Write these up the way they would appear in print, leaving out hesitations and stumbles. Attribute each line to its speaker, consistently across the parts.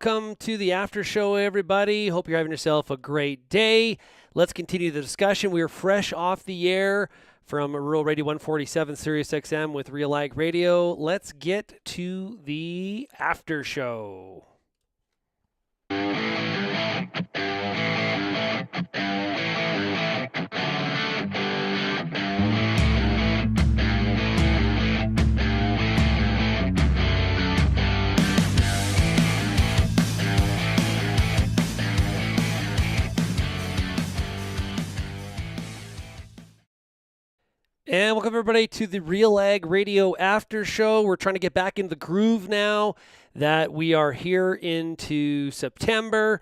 Speaker 1: Welcome to the After Show, everybody. Hope you're having yourself a great day. Let's continue the discussion. We are fresh off the air from Rural Radio 147 Sirius XM with RealAg Radio. Let's get to the After Show. And welcome, everybody, to the RealAg Radio After Show. We're trying to get back into the groove now that we are here into September,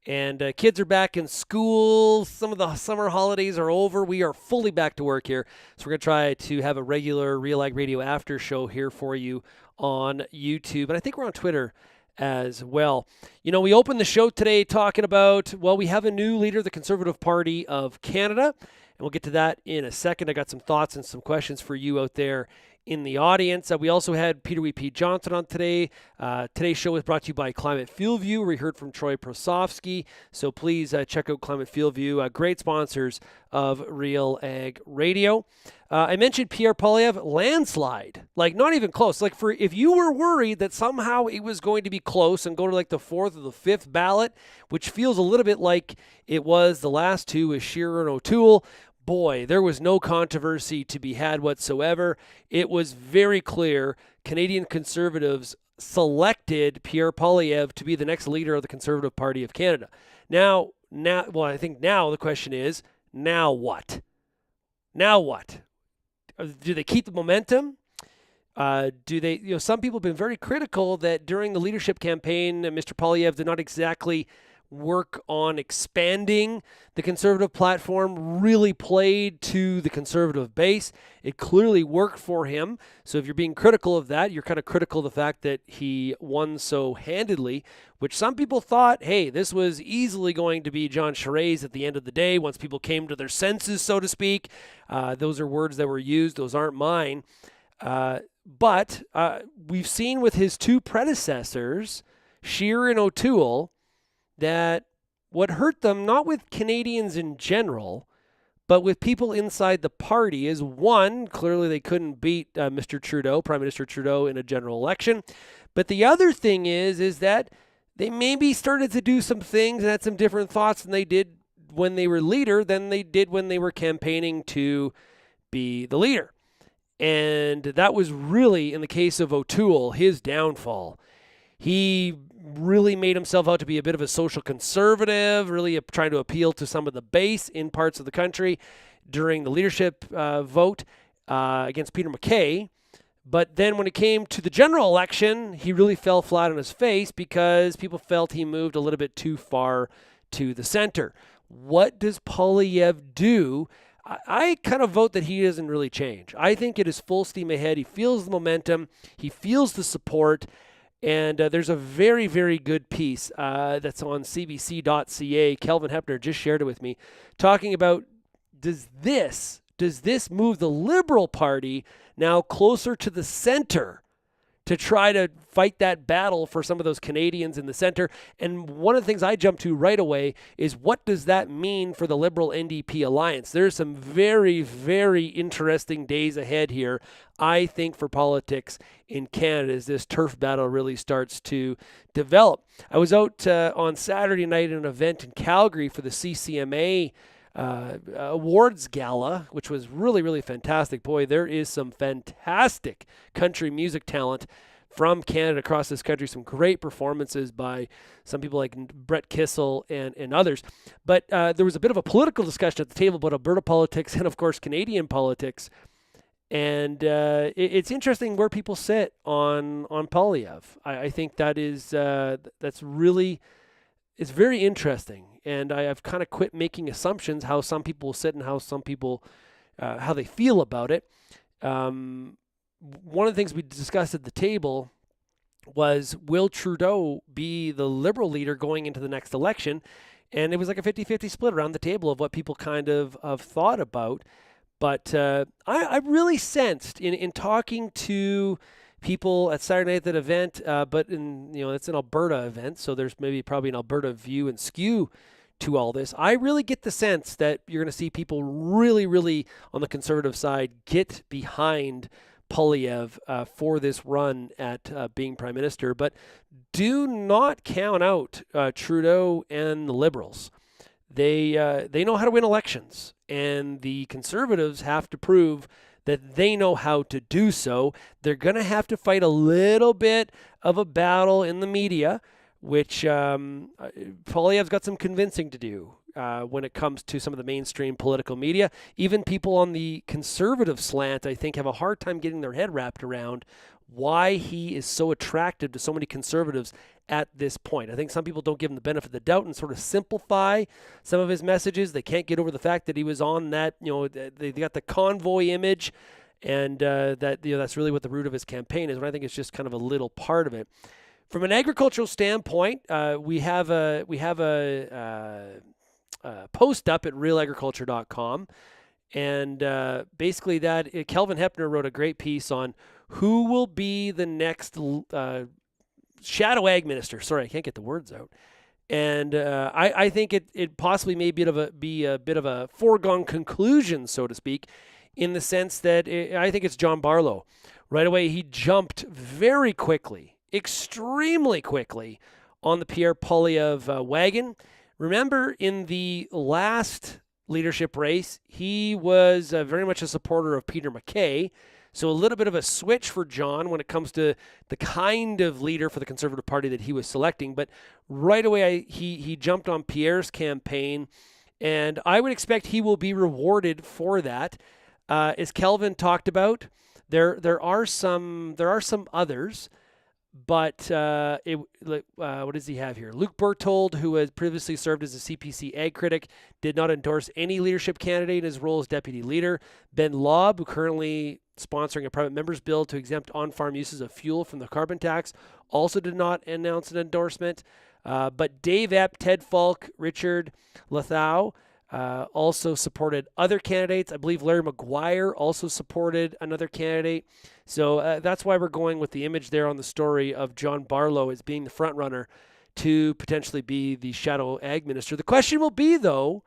Speaker 1: and kids are back in school. Some of the summer holidays are over. We are fully back to work here. So we're going to try to have a regular RealAg Radio After Show here for you on YouTube. And I think we're on Twitter as well. You know, we opened the show today talking about, well, we have a new leader of the Conservative Party of Canada. And we'll get to that in a second. I got some thoughts and some questions for you out there in the audience. We also had Peter P. Johnson on today. Today's show is brought to you by Climate Field View. We heard from Troy Prosofsky. So please check out Climate Field View. Great sponsors of RealAg Radio. I mentioned Pierre Poilievre landslide. Like, not even close. Like, for if you were worried that somehow it was going to be close and go to like the fourth or the fifth ballot, which feels a little bit like it was the last two with Scheer and O'Toole, boy, there was no controversy to be had whatsoever. It was very clear Canadian Conservatives selected Pierre Poilievre to be the next leader of the Conservative Party of Canada. Now, I think now the question is, now what? Now what? Do they keep the momentum? Do they? You know, some people have been very critical that during the leadership campaign, Mr. Poilievre did not exactly work on expanding the Conservative platform, really played to the Conservative base. It clearly worked for him. So if you're being critical of that, you're kind of critical of the fact that he won so handedly, which some people thought, hey, this was easily going to be John Charest at the end of the day once people came to their senses, so to speak. Those are words that were used. Those aren't mine. But we've seen with his two predecessors, Scheer and O'Toole, that what hurt them, not with Canadians in general, but with people inside the party, is one, clearly they couldn't beat Mr. Trudeau, Prime Minister Trudeau, in a general election. But the other thing is that they maybe started to do some things and had some different thoughts than they did when they were leader than they did when they were campaigning to be the leader. And that was really, in the case of O'Toole, his downfall. He really made himself out to be a bit of a social conservative, really trying to appeal to some of the base in parts of the country during the leadership vote against Peter MacKay. But then when it came to the general election, he really fell flat on his face because people felt he moved a little bit too far to the center. What does Poilievre do? I kind of vote that he doesn't really change. I think it is full steam ahead. He feels the momentum. He feels the support. And there's a very, very good piece that's on cbc.ca. Kelvin Hepner just shared it with me, talking about does this move the Liberal Party now closer to the center to try to fight that battle for some of those Canadians in the center? And one of the things I jumped to right away is, what does that mean for the Liberal NDP alliance? There's some very, very interesting days ahead here, I think, for politics in Canada as this turf battle really starts to develop. I was out on Saturday night at an event in Calgary for the CCMA awards gala, which was really, really fantastic. Boy, there is some fantastic country music talent from Canada across this country. Some great performances by some people like Brett Kissel and others. But there was a bit of a political discussion at the table about Alberta politics and, of course, Canadian politics. And it's interesting where people sit on Poilievre. I think that is that's really, it's very interesting. And I've kind of quit making assumptions how some people will sit and how some people, how they feel about it. One of the things we discussed at the table was, will Trudeau be the Liberal leader going into the next election? And it was like a 50-50 split around the table of what people kind of thought about. But I really sensed in talking to people at Saturday night at that event, but it's an Alberta event, so there's probably an Alberta view and skew to all this. I really get the sense that you're going to see people really, really on the Conservative side get behind Poilievre for this run at being Prime Minister, but do not count out Trudeau and the Liberals. They know how to win elections, and the Conservatives have to prove that they know how to do so. They're going to have to fight a little bit of a battle in the media, which Poilievre's got some convincing to do when it comes to some of the mainstream political media. Even people on the conservative slant, I think, have a hard time getting their head wrapped around why he is so attractive to so many conservatives at this point. I think some people don't give him the benefit of the doubt and sort of simplify some of his messages. They can't get over the fact that he was on that, they got the convoy image, and that's really what the root of his campaign is. But I think it's just kind of a little part of it. From an agricultural standpoint, we have a post up at RealAgriculture.com, and basically Kelvin Hepner wrote a great piece on who will be the next shadow ag minister. Sorry, I can't get the words out. And I think it possibly may be a bit of a foregone conclusion, so to speak, in the sense that I think it's John Barlow. Right away, he jumped very quickly, extremely quickly, on the Pierre Poilievre wagon. Remember, in the last leadership race, he was very much a supporter of Peter MacKay. So a little bit of a switch for John when it comes to the kind of leader for the Conservative Party that he was selecting. But right away, he jumped on Pierre's campaign, and I would expect he will be rewarded for that. As Kelvin talked about, there are some others, but what does he have here? Luc Berthold, who has previously served as a CPC ag critic, did not endorse any leadership candidate in his role as deputy leader. Ben Lobb, who currently sponsoring a private member's bill to exempt on-farm uses of fuel from the carbon tax, also did not announce an endorsement. But Dave Epp, Ted Falk, Richard Lethau also supported other candidates. I believe Larry Maguire also supported another candidate. So that's why we're going with the image there on the story of John Barlow as being the front runner to potentially be the shadow ag minister. The question will be, though,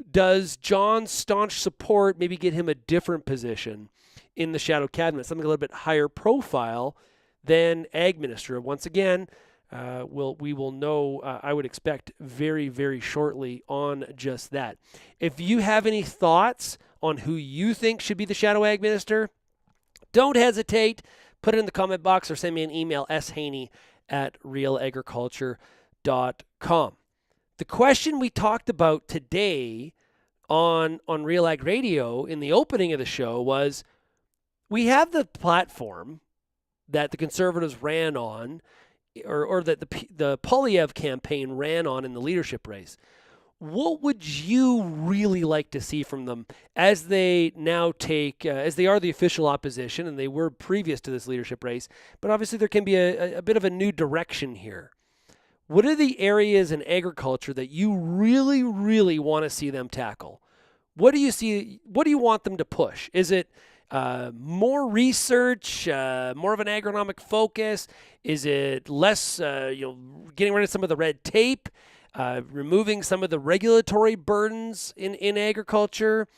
Speaker 1: does John's staunch support maybe get him a different position in the shadow cabinet, something a little bit higher profile than ag minister? Once again, we will know, I would expect, very, very shortly on just that. If you have any thoughts on who you think should be the shadow ag minister, don't hesitate. Put it in the comment box or send me an email, shaney@realagriculture.com. The question we talked about today on RealAg Radio in the opening of the show was, we have the platform that the Conservatives ran on, or that the Poilievre campaign ran on in the leadership race. What would you really like to see from them as they now as they are the official opposition, and they were previous to this leadership race, but obviously there can be a bit of a new direction here. What are the areas in agriculture that you really, really want to see them tackle? What do you want them to push? Is it more research, more of an agronomic focus? Is it less, getting rid of some of the red tape, removing some of the regulatory burdens in agriculture?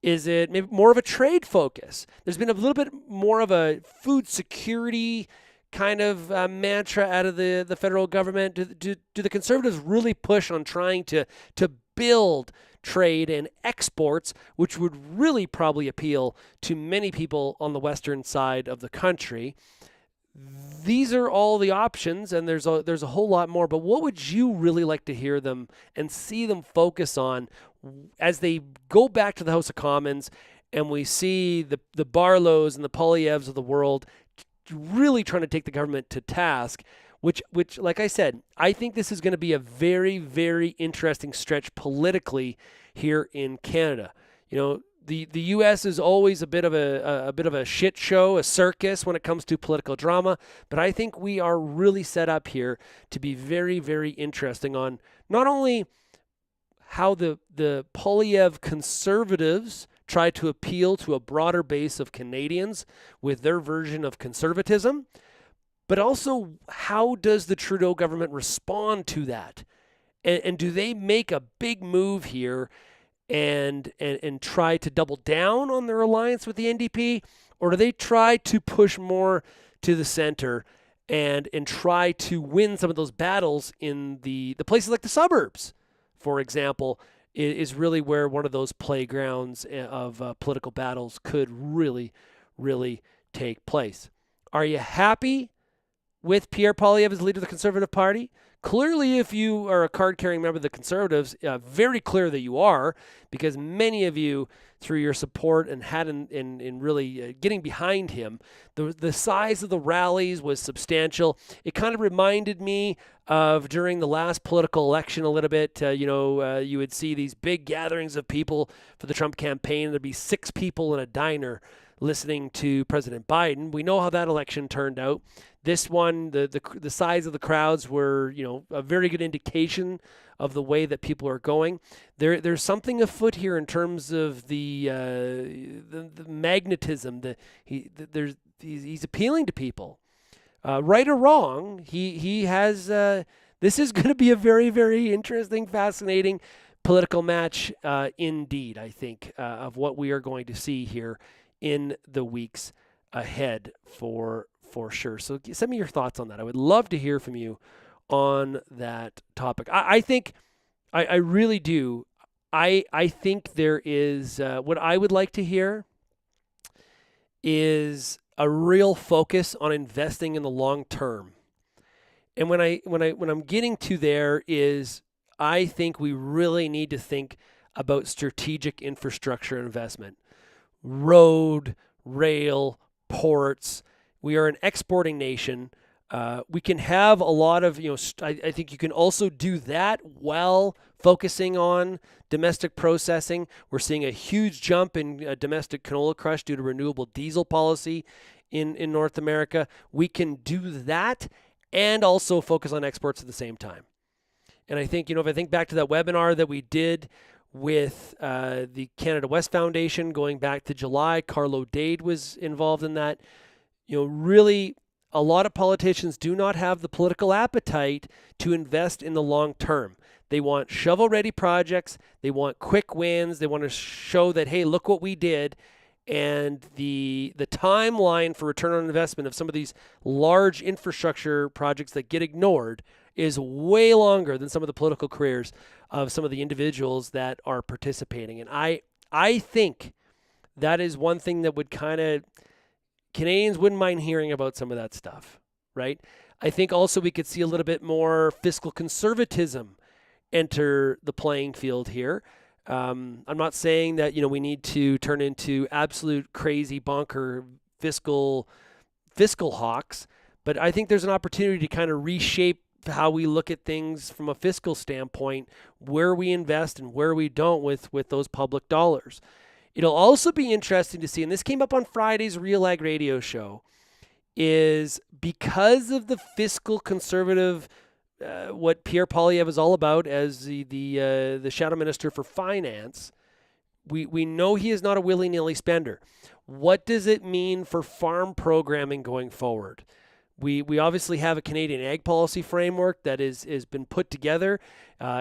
Speaker 1: Is it maybe more of a trade focus? There's been a little bit more of a food security kind of mantra out of the federal government. Do the Conservatives really push on trying to build trade and exports, which would really probably appeal to many people on the western side of the country? These are all the options, and there's a whole lot more, but what would you really like to hear them and see them focus on as they go back to the House of Commons and we see the Barlows and the Poilievres of the world really trying to take the government to task, which, like I said, I think this is going to be a very, very interesting stretch politically here in Canada. The U.S. is always a bit of a shit show, a circus when it comes to political drama, but I think we are really set up here to be very, very interesting on not only how the Poilievre Conservatives try to appeal to a broader base of Canadians with their version of conservatism. But also, how does the Trudeau government respond to that? And do they make a big move here and try to double down on their alliance with the NDP? Or do they try to push more to the center and try to win some of those battles in the places like the suburbs, for example, is really where one of those playgrounds of political battles could really, really take place. Are you happy with Pierre Poilievre as leader of the Conservative Party? Clearly, if you are a card-carrying member of the Conservatives, very clear that you are, because many of you, through your support and had in really getting behind him, the size of the rallies was substantial. It kind of reminded me of during the last political election a little bit. You would see these big gatherings of people for the Trump campaign. There'd be 6 people in a diner listening to President Biden. We know how that election turned out. This one, the size of the crowds were, a very good indication of the way that people are going. There's something afoot here in terms of the magnetism. He's appealing to people, right or wrong. He has. This is going to be a very, very interesting, fascinating political match, indeed. I think of what we are going to see here in the weeks ahead for sure. So send me your thoughts on that. I would love to hear from you on that topic. I think, I really do. I think there is, what I would like to hear is a real focus on investing in the long term. And when I'm getting to there is, I think we really need to think about strategic infrastructure investment. Road, rail, ports. We are an exporting nation. We can have a lot of, I think you can also do that while focusing on domestic processing. We're seeing a huge jump in domestic canola crush due to renewable diesel policy in North America. We can do that and also focus on exports at the same time. And I think, if I think back to that webinar that we did with the Canada West Foundation going back to July, Carlo Dade was involved in that. Really, a lot of politicians do not have the political appetite to invest in the long term. They want shovel-ready projects. They want quick wins. They want to show that, hey, look what we did. And the timeline for return on investment of some of these large infrastructure projects that get ignored is way longer than some of the political careers of some of the individuals that are participating. And I think that is one thing that would kind of, Canadians wouldn't mind hearing about some of that stuff, right? I think also we could see a little bit more fiscal conservatism enter the playing field here. I'm not saying that, we need to turn into absolute crazy bonker fiscal hawks, but I think there's an opportunity to kind of reshape how we look at things from a fiscal standpoint, where we invest and where we don't with those public dollars. It'll also be interesting to see, and this came up on Friday's RealAg Radio Show, is because of the fiscal conservative, what Pierre Poilievre is all about as the shadow minister for finance, we know he is not a willy-nilly spender. What does it mean for farm programming going forward? We obviously have a Canadian ag policy framework that has been put together,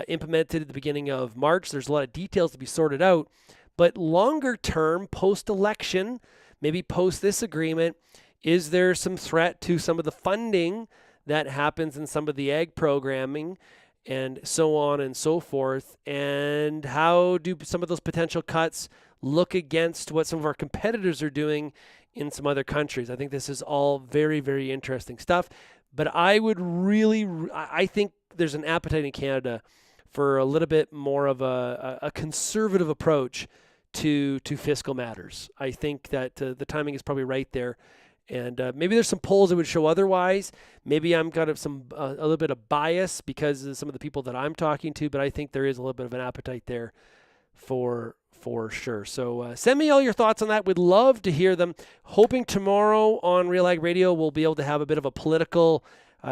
Speaker 1: implemented at the beginning of March. There's a lot of details to be sorted out. But longer term, post-election, maybe post this agreement, is there some threat to some of the funding that happens in some of the ag programming and so on and so forth? And how do some of those potential cuts look against what some of our competitors are doing in some other countries? I think this is all very, very interesting stuff. But I think there's an appetite in Canada for a little bit more of a conservative approach to fiscal matters. I think that the timing is probably right there. And maybe there's some polls that would show otherwise. Maybe I'm got a little bit of bias because of some of the people that I'm talking to, but I think there is a little bit of an appetite there for sure. So send me all your thoughts on that. We'd love to hear them. Hoping tomorrow on RealAg Radio we'll be able to have a bit of a political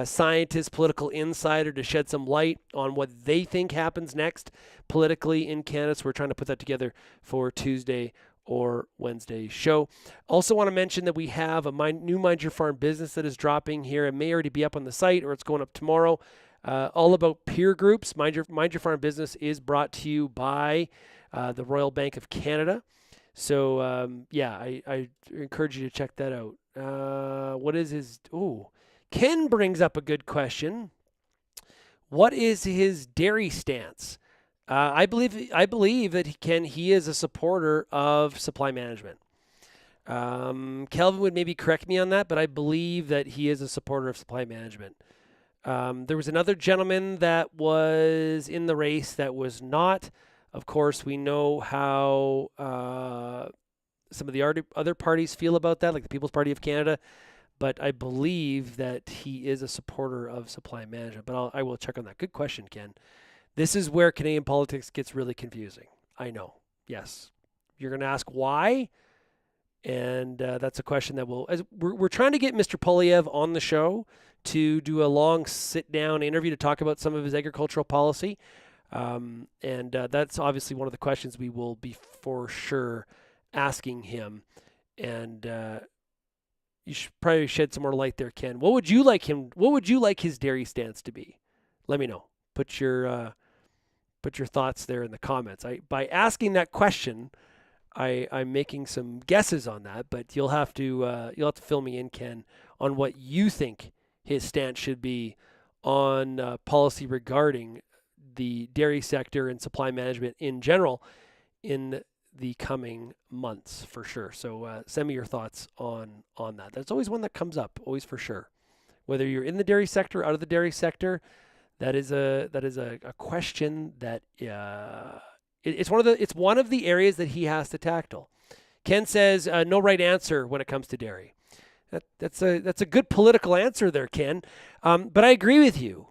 Speaker 1: scientist, political insider to shed some light on what they think happens next politically in Canada. So we're trying to put that together for Tuesday or Wednesday's show. Also want to mention that we have a new Mind Your Farm business that is dropping here. It may already be up on the site or it's going up tomorrow. All about peer groups. Mind Your Farm business is brought to you by the Royal Bank of Canada. So, I encourage you to check that out. What is his... Ken brings up a good question. What is his dairy stance? I believe that he is a supporter of supply management. Kelvin would maybe correct me on that, but I believe that he is a supporter of supply management. There was another gentleman that was in the race that was not. Of course, we know how some of the other parties feel about that, like the People's Party of Canada. But I believe that he is a supporter of supply management. But I will check on that. Good question, Ken. This is where Canadian politics gets really confusing. I know. Yes. You're going to ask why? And that's a question that we're trying to get Mr. Poilievre on the show to do a long sit-down interview to talk about some of his agricultural policy. And that's obviously one of the questions we will be for sure asking him. And you should probably shed some more light there, Ken. What would you like his dairy stance to be? Let me know. Put your thoughts there in the comments. By asking that question, I'm making some guesses on that, but you'll have to fill me in, Ken, on what you think his stance should be on policy regarding the dairy sector and supply management in general in the coming months, for sure. So send me your thoughts on that. That's always one that comes up, always, for sure. Whether you're in the dairy sector, out of the dairy sector, that is a question that it's one of the areas that he has to tackle. Ken says no right answer when it comes to dairy. That's a good political answer there, Ken. But I agree with you.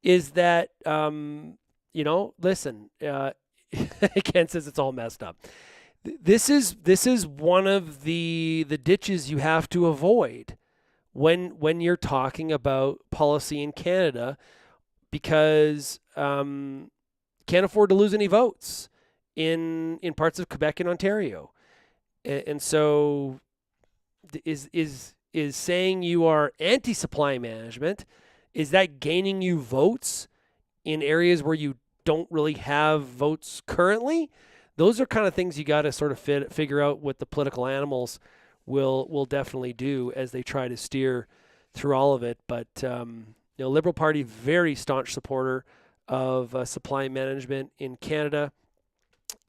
Speaker 1: Is that listen. Ken says it's all messed up. This is one of the ditches you have to avoid when you're talking about policy in Canada, because can't afford to lose any votes in parts of Quebec and Ontario, and so is saying you are anti-supply management, is that gaining you votes in areas where you don't really have votes currently? Those are kind of things you got to sort of figure out what the political animals will definitely do as they try to steer through all of it. But Liberal Party, very staunch supporter of supply management in Canada,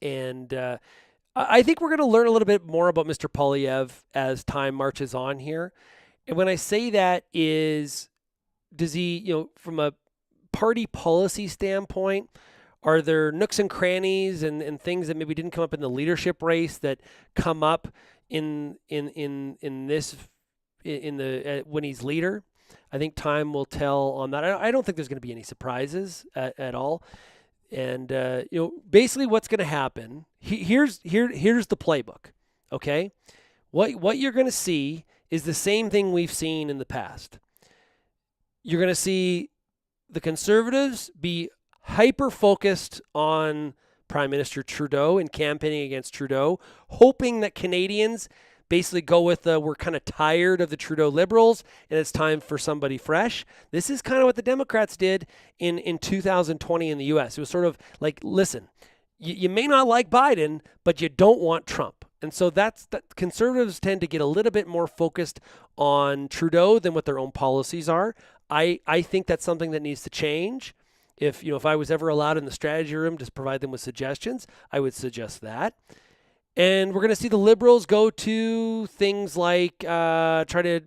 Speaker 1: and I think we're going to learn a little bit more about Mr. Poilievre as time marches on here. And when I say that is, does he, from a party policy standpoint, are there nooks and crannies and things that maybe didn't come up in the leadership race that come up in when he's leader? I think time will tell on that. I don't think there's going to be any surprises at all. And basically what's going to happen, here's the playbook. Okay, what you're going to see is the same thing we've seen in the past. You're going to see the Conservatives be hyper-focused on Prime Minister Trudeau and campaigning against Trudeau, hoping that Canadians basically go with we're kind of tired of the Trudeau Liberals and it's time for somebody fresh. This is kind of what the Democrats did in 2020 in the U.S. It was sort of like, listen, you may not like Biden, but you don't want Trump. And so that Conservatives tend to get a little bit more focused on Trudeau than what their own policies are. I think that's something that needs to change. If I was ever allowed in the strategy room to provide them with suggestions, I would suggest that. And we're going to see the Liberals go to things like try to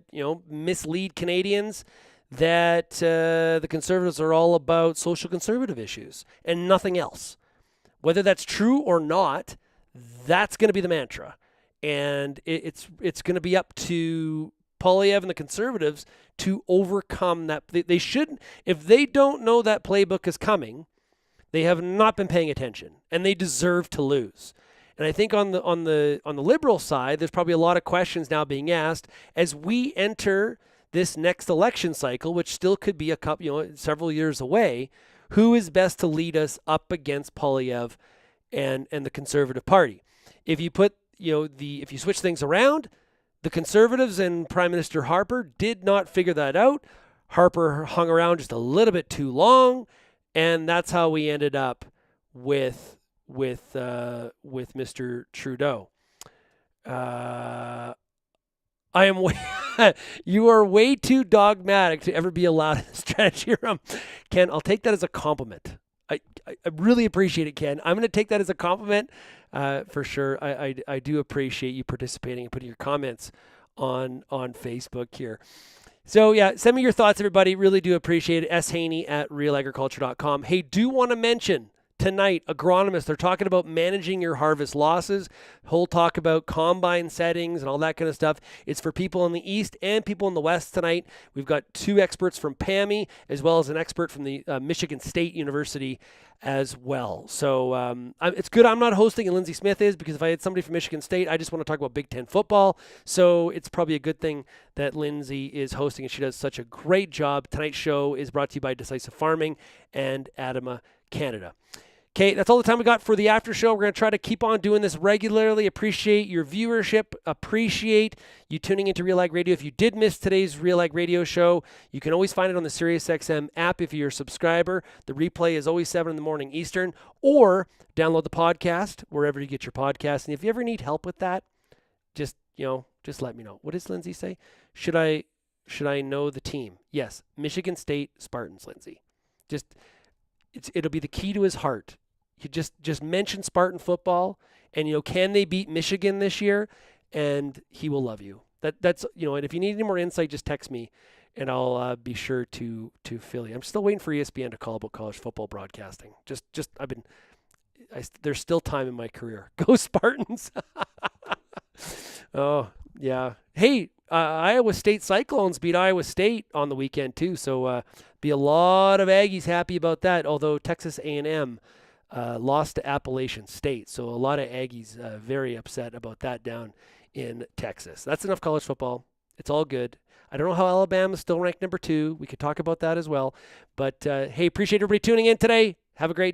Speaker 1: mislead Canadians that the Conservatives are all about social conservative issues and nothing else. Whether that's true or not, that's going to be the mantra. And it's going to be up to Poilievre and the Conservatives to overcome that. They shouldn't, if they don't know that playbook is coming, they have not been paying attention, and they deserve to lose. And I think on the Liberal side, there's probably a lot of questions now being asked as we enter this next election cycle, which still could be several years away. Who is best to lead us up against Poilievre and the Conservative Party? If you put if you switch things around, the Conservatives and Prime Minister Harper did not figure that out. Harper hung around just a little bit too long, and that's how we ended up with Mr. Trudeau. You are way too dogmatic to ever be allowed in the strategy room. Ken, I'll take that as a compliment. I really appreciate it, Ken. I'm going to take that as a compliment for sure. I do appreciate you participating and putting your comments on Facebook here. So yeah, send me your thoughts, everybody. Really do appreciate it. shaney@realagriculture.com. Hey, do want to mention tonight, agronomists, they're talking about managing your harvest losses. Whole talk about combine settings and all that kind of stuff. It's for people in the East and people in the West tonight. We've got 2 experts from PAMI as well as an expert from the Michigan State University as well. So it's good I'm not hosting and Lindsay Smith is, because if I had somebody from Michigan State, I just want to talk about Big Ten football. So it's probably a good thing that Lindsay is hosting, and she does such a great job. Tonight's show is brought to you by Decisive Farming and Adama Canada. Okay, that's all the time we got for the after show. We're going to try to keep on doing this regularly. Appreciate your viewership. Appreciate you tuning into RealAg Radio. If you did miss today's RealAg Radio show, you can always find it on the SiriusXM app if you're a subscriber. The replay is always 7 in the morning Eastern, or download the podcast wherever you get your podcast. And if you ever need help with that, just let me know. What does Lindsay say? Should I know the team? Yes, Michigan State Spartans, Lindsay. It'll be the key to his heart. You just mention Spartan football, and can they beat Michigan this year? And he will love you. That's and if you need any more insight, just text me, and I'll be sure to fill you. I'm still waiting for ESPN to call about college football broadcasting. There's still time in my career. Go Spartans! Oh yeah. Hey, Iowa State Cyclones beat Iowa State on the weekend too. So be a lot of Aggies happy about that. Although Texas A&M lost to Appalachian State, so a lot of Aggies very upset about that down in Texas. That's enough college football. It's all good. I don't know how Alabama's still ranked number 2. We could talk about that as well. But hey, appreciate everybody tuning in today. Have a great day.